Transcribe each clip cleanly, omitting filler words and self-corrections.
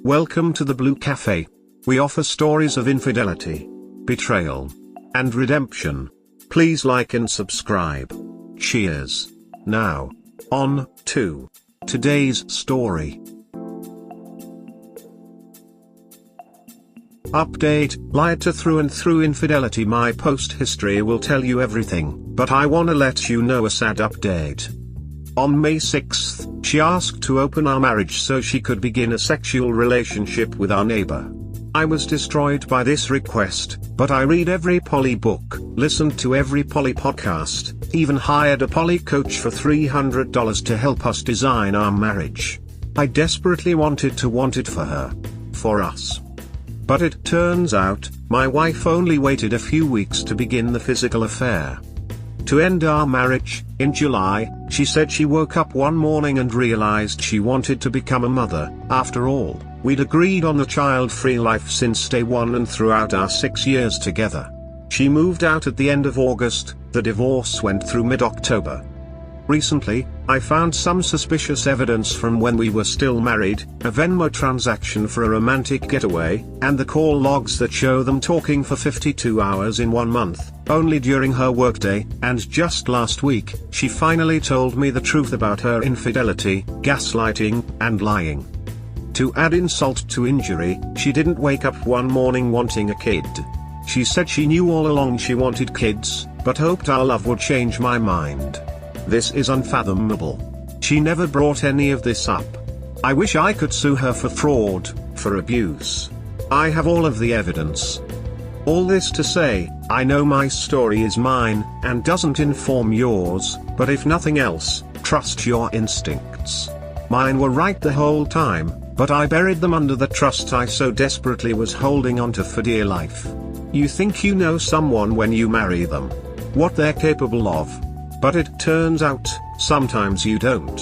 Welcome to the Blue Cafe. We offer stories of infidelity, betrayal, and redemption. Please like and subscribe. Cheers. Now, on to today's story. Update: lied to through and through infidelity. My post history will tell you everything, but I wanna let you know a sad update. On May 6th, she asked to open our marriage so she could begin a sexual relationship with our neighbor. I was destroyed by this request, but I read every poly book, listened to every poly podcast, even hired a poly coach for $300 to help us design our marriage. I desperately wanted it for her. For us. But it turns out, my wife only waited a few weeks to begin the physical affair. To end our marriage, in July, she said she woke up one morning and realized she wanted to become a mother. After all, we'd agreed on the child-free life since day one and throughout our 6 years together. She moved out at the end of August, the divorce went through mid-October. Recently, I found some suspicious evidence from when we were still married, a Venmo transaction for a romantic getaway, and the call logs that show them talking for 52 hours in 1 month, only during her workday. And just last week, she finally told me the truth about her infidelity, gaslighting, and lying. To add insult to injury, she didn't wake up one morning wanting a kid. She said she knew all along she wanted kids, but hoped our love would change my mind. This is unfathomable. She never brought any of this up. I wish I could sue her for fraud, for abuse. I have all of the evidence. All this to say, I know my story is mine, and doesn't inform yours, but if nothing else, trust your instincts. Mine were right the whole time, but I buried them under the trust I so desperately was holding onto for dear life. You think you know someone when you marry them. What they're capable of. But it turns out, sometimes you don't.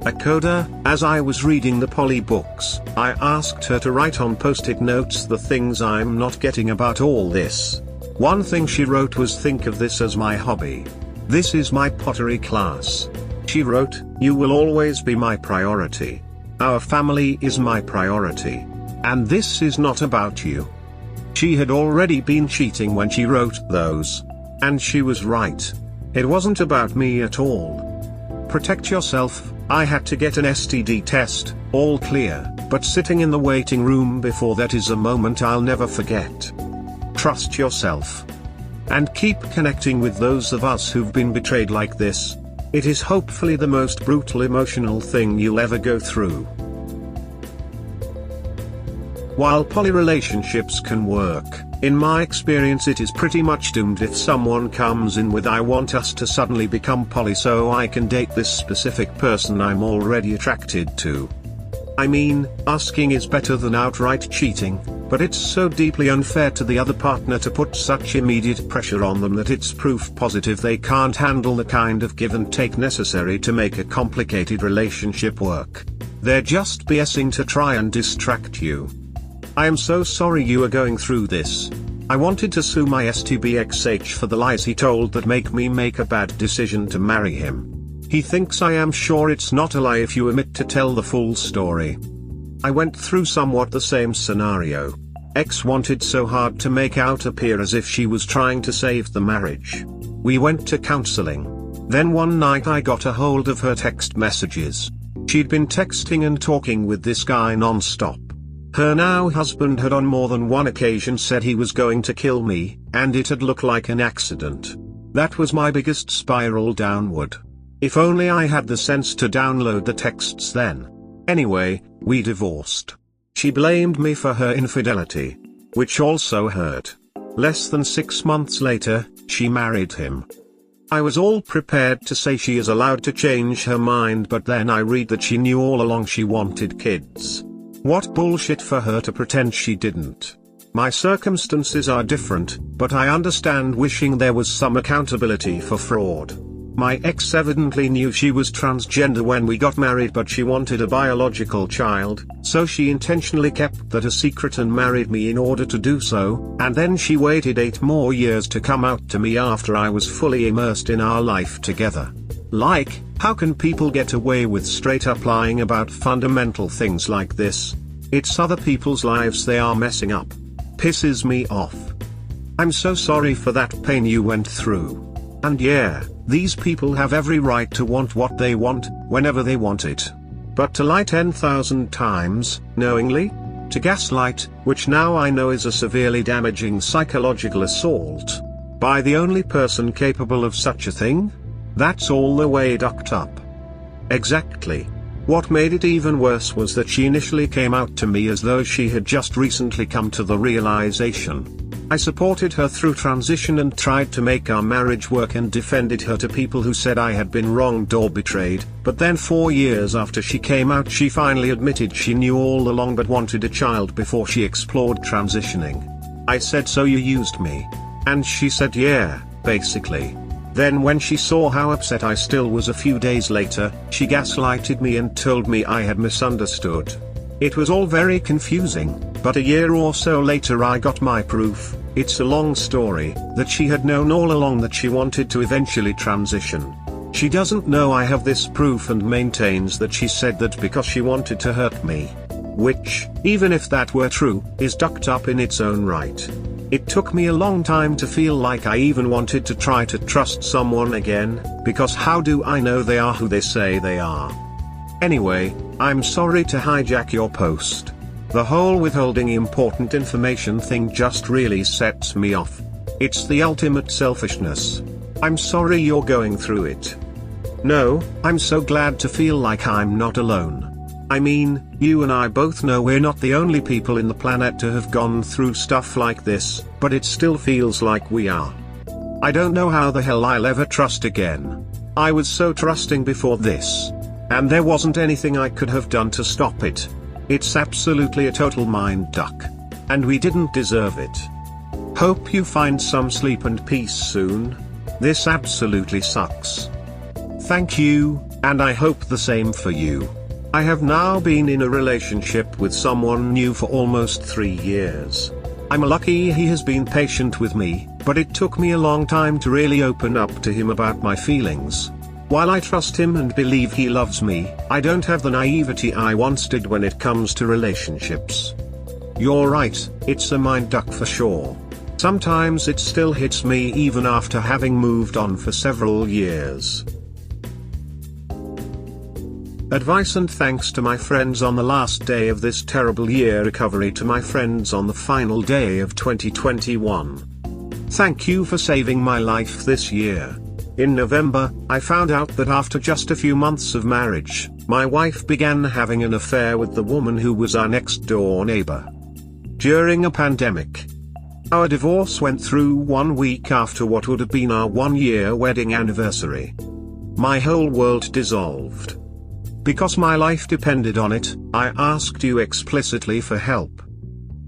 A coda: as I was reading the poly books, I asked her to write on post-it notes the things I'm not getting about all this. One thing she wrote was, think of this as my hobby. This is my pottery class. She wrote, you will always be my priority. Our family is my priority. And this is not about you. She had already been cheating when she wrote those. And she was right. It wasn't about me at all. Protect yourself. I had to get an STD test, all clear, but sitting in the waiting room before that is a moment I'll never forget. Trust yourself. And keep connecting with those of us who've been betrayed like this. It is hopefully the most brutal emotional thing you'll ever go through. While poly relationships can work, in my experience it is pretty much doomed if someone comes in with, I want us to suddenly become poly so I can date this specific person I'm already attracted to. I mean, asking is better than outright cheating, but it's so deeply unfair to the other partner to put such immediate pressure on them that it's proof positive they can't handle the kind of give and take necessary to make a complicated relationship work. They're just BSing to try and distract you. I am so sorry you are going through this. I wanted to sue my STBXH for the lies he told that make me make a bad decision to marry him. He thinks I am sure it's not a lie if you omit to tell the full story. I went through somewhat the same scenario. X wanted so hard to make out appear as if she was trying to save the marriage. We went to counseling. Then one night I got a hold of her text messages. She'd been texting and talking with this guy non-stop. Her now husband had on more than one occasion said he was going to kill me, and it had looked like an accident. That was my biggest spiral downward. If only I had the sense to download the texts then. Anyway, we divorced. She blamed me for her infidelity, which also hurt. Less than 6 months later, she married him. I was all prepared to say she is allowed to change her mind, but then I read that she knew all along she wanted kids. What bullshit for her to pretend she didn't. My circumstances are different, but I understand wishing there was some accountability for fraud. My ex evidently knew she was transgender when we got married, but she wanted a biological child, so she intentionally kept that a secret and married me in order to do so, and then she waited 8 more years to come out to me after I was fully immersed in our life together. Like, how can people get away with straight up lying about fundamental things like this? It's other people's lives they are messing up. Pisses me off. I'm so sorry for that pain you went through. And yeah, these people have every right to want what they want, whenever they want it. But to lie 10,000 times, knowingly? To gaslight, which now I know is a severely damaging psychological assault, by the only person capable of such a thing? That's all the way ducked up. Exactly. What made it even worse was that she initially came out to me as though she had just recently come to the realization. I supported her through transition and tried to make our marriage work and defended her to people who said I had been wronged or betrayed, but then 4 years after she came out she finally admitted she knew all along but wanted a child before she explored transitioning. I said, so you used me? And she said yeah, basically. Then when she saw how upset I still was a few days later, she gaslighted me and told me I had misunderstood. It was all very confusing, but a year or so later I got my proof. It's a long story, that she had known all along that she wanted to eventually transition. She doesn't know I have this proof and maintains that she said that because she wanted to hurt me. Which, even if that were true, is ducked up in its own right. It took me a long time to feel like I even wanted to try to trust someone again, because how do I know they are who they say they are? Anyway, I'm sorry to hijack your post. The whole withholding important information thing just really sets me off. It's the ultimate selfishness. I'm sorry you're going through it. No, I'm so glad to feel like I'm not alone. I mean, you and I both know we're not the only people in the planet to have gone through stuff like this, but it still feels like we are. I don't know how the hell I'll ever trust again. I was so trusting before this. And there wasn't anything I could have done to stop it. It's absolutely a total mind duck. And we didn't deserve it. Hope you find some sleep and peace soon. This absolutely sucks. Thank you, and I hope the same for you. I have now been in a relationship with someone new for almost 3 years. I'm lucky he has been patient with me, but it took me a long time to really open up to him about my feelings. While I trust him and believe he loves me, I don't have the naivety I once did when it comes to relationships. You're right, it's a mind duck for sure. Sometimes it still hits me even after having moved on for several years. Advice and thanks to my friends on the last day of this terrible year, recovery to my friends on the final day of 2021. Thank you for saving my life this year. In November, I found out that after just a few months of marriage, my wife began having an affair with the woman who was our next-door neighbor. During a pandemic. Our divorce went through 1 week after what would have been our 1-year wedding anniversary. My whole world dissolved. Because my life depended on it, I asked you explicitly for help.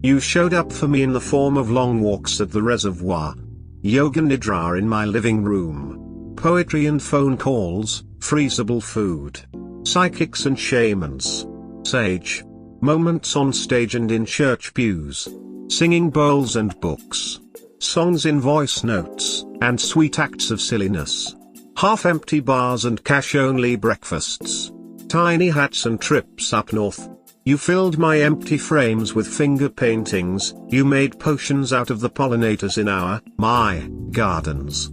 You showed up for me in the form of long walks at the reservoir, yoga nidra in my living room, poetry and phone calls, freezable food, psychics and shamans, sage, moments on stage and in church pews, singing bowls and books, songs in voice notes, and sweet acts of silliness, half-empty bars and cash-only breakfasts, tiny hats and trips up north. You filled my empty frames with finger paintings, you made potions out of the pollinators in my gardens.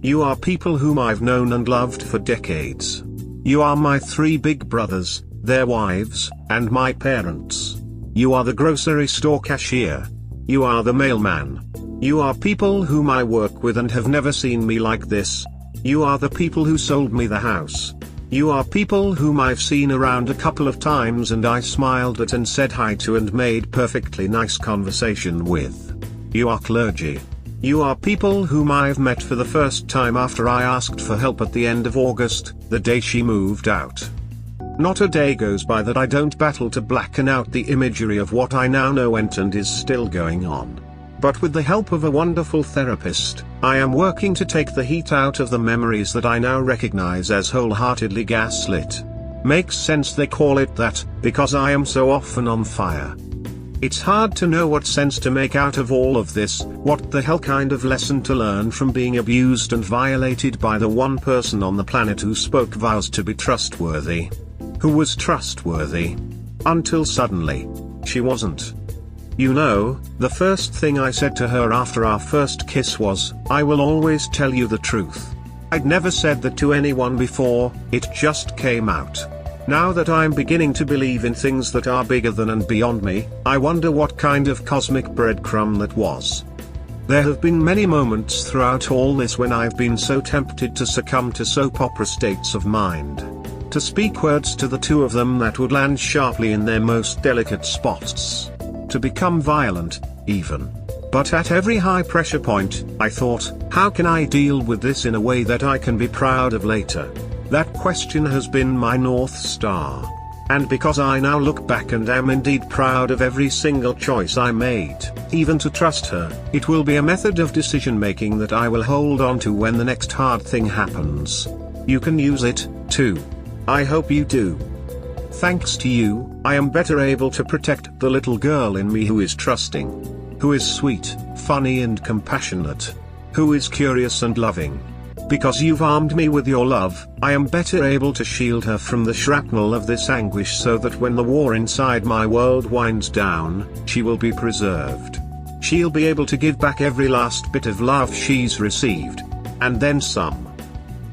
You are people whom I've known and loved for decades. You are my 3 big brothers, their wives, and my parents. You are the grocery store cashier. You are the mailman. You are people whom I work with and have never seen me like this. You are the people who sold me the house. You are people whom I've seen around a couple of times and I smiled at and said hi to and made perfectly nice conversation with. You are clergy. You are people whom I've met for the first time after I asked for help at the end of August, the day she moved out. Not a day goes by that I don't battle to blacken out the imagery of what I now know went and is still going on. But with the help of a wonderful therapist, I am working to take the heat out of the memories that I now recognize as wholeheartedly gaslit. Makes sense they call it that, because I am so often on fire. It's hard to know what sense to make out of all of this, what the hell kind of lesson to learn from being abused and violated by the one person on the planet who spoke vows to be trustworthy. Who was trustworthy. Until suddenly. She wasn't. You know, the first thing I said to her after our first kiss was, "I will always tell you the truth." I'd never said that to anyone before, it just came out. Now that I'm beginning to believe in things that are bigger than and beyond me, I wonder what kind of cosmic breadcrumb that was. There have been many moments throughout all this when I've been so tempted to succumb to soap opera states of mind. To speak words to the two of them that would land sharply in their most delicate spots. To become violent, even. But at every high pressure point, I thought, how can I deal with this in a way that I can be proud of later? That question has been my North Star. And because I now look back and am indeed proud of every single choice I made, even to trust her, it will be a method of decision making that I will hold on to when the next hard thing happens. You can use it, too. I hope you do. Thanks to you, I am better able to protect the little girl in me who is trusting. Who is sweet, funny and compassionate. Who is curious and loving. Because you've armed me with your love, I am better able to shield her from the shrapnel of this anguish so that when the war inside my world winds down, she will be preserved. She'll be able to give back every last bit of love she's received. And then some.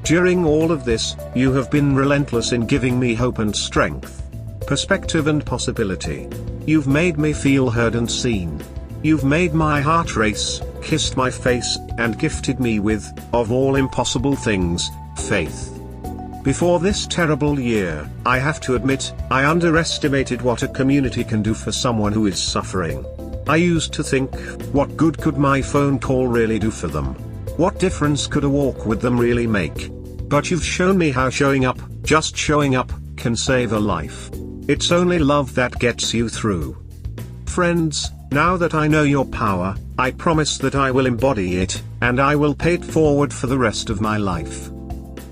During all of this, you have been relentless in giving me hope and strength. Perspective and possibility. You've made me feel heard and seen. You've made my heart race, kissed my face, and gifted me with, of all impossible things, faith. Before this terrible year, I have to admit, I underestimated what a community can do for someone who is suffering. I used to think, what good could my phone call really do for them? What difference could a walk with them really make? But you've shown me how showing up, just showing up, can save a life. It's only love that gets you through. Friends, now that I know your power, I promise that I will embody it, and I will pay it forward for the rest of my life.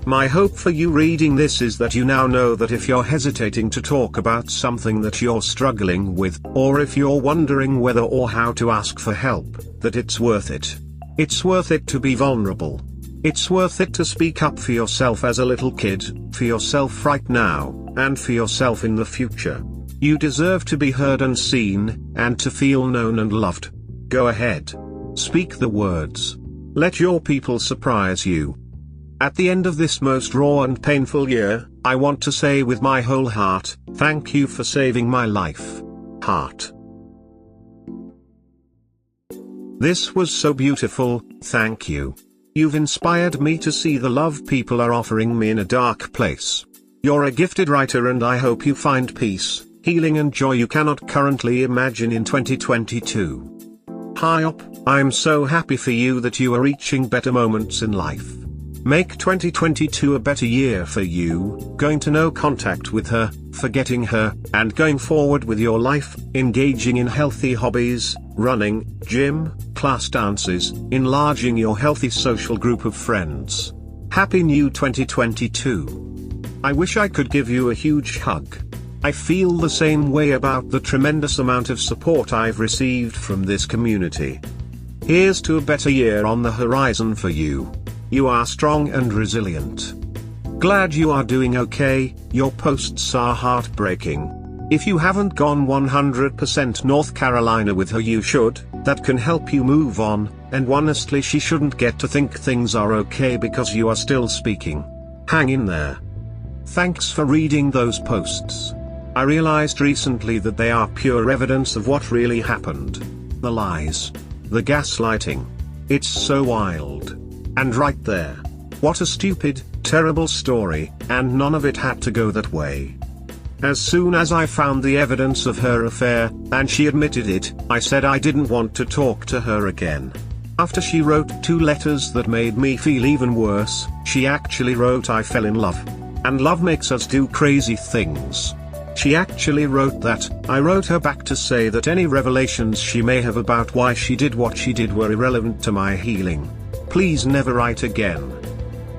My hope for you reading this is that you now know that if you're hesitating to talk about something that you're struggling with, or if you're wondering whether or how to ask for help, that it's worth it. It's worth it to be vulnerable. It's worth it to speak up for yourself as a little kid, for yourself right now, and for yourself in the future. You deserve to be heard and seen, and to feel known and loved. Go ahead. Speak the words. Let your people surprise you. At the end of this most raw and painful year, I want to say with my whole heart, thank you for saving my life. Heart. This was so beautiful, thank you. You've inspired me to see the love people are offering me in a dark place. You're a gifted writer and I hope you find peace, healing and joy you cannot currently imagine in 2022. Hi up, I'm so happy for you that you are reaching better moments in life. Make 2022 a better year for you, going to no contact with her, forgetting her, and going forward with your life, engaging in healthy hobbies, running, gym, class dances, enlarging your healthy social group of friends. Happy new 2022. I wish I could give you a huge hug. I feel the same way about the tremendous amount of support I've received from this community. Here's to a better year on the horizon for you. You are strong and resilient. Glad you are doing okay. Your posts are heartbreaking. If you haven't gone 100% North Carolina with her, you should. That can help you move on, and honestly she shouldn't get to think things are okay because you are still speaking. Hang in there. Thanks for reading those posts. I realized recently that they are pure evidence of what really happened. The lies. The gaslighting. It's so wild. And right there. What a stupid, terrible story, and none of it had to go that way. As soon as I found the evidence of her affair, and she admitted it, I said I didn't want to talk to her again. After she wrote 2 letters that made me feel even worse, she actually wrote I fell in love. And love makes us do crazy things. She actually wrote that. I wrote her back to say that any revelations she may have about why she did what she did were irrelevant to my healing. Please never write again.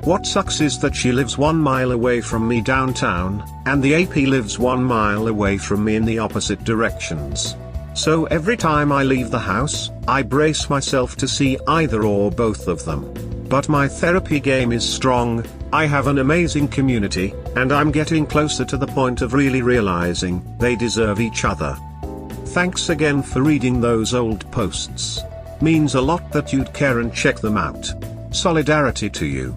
What sucks is that she lives 1 mile away from me downtown, and the AP lives 1 mile away from me in the opposite directions. So every time I leave the house, I brace myself to see either or both of them. But my therapy game is strong, I have an amazing community, and I'm getting closer to the point of really realizing they deserve each other. Thanks again for reading those old posts. Means a lot that you'd care and check them out. Solidarity to you.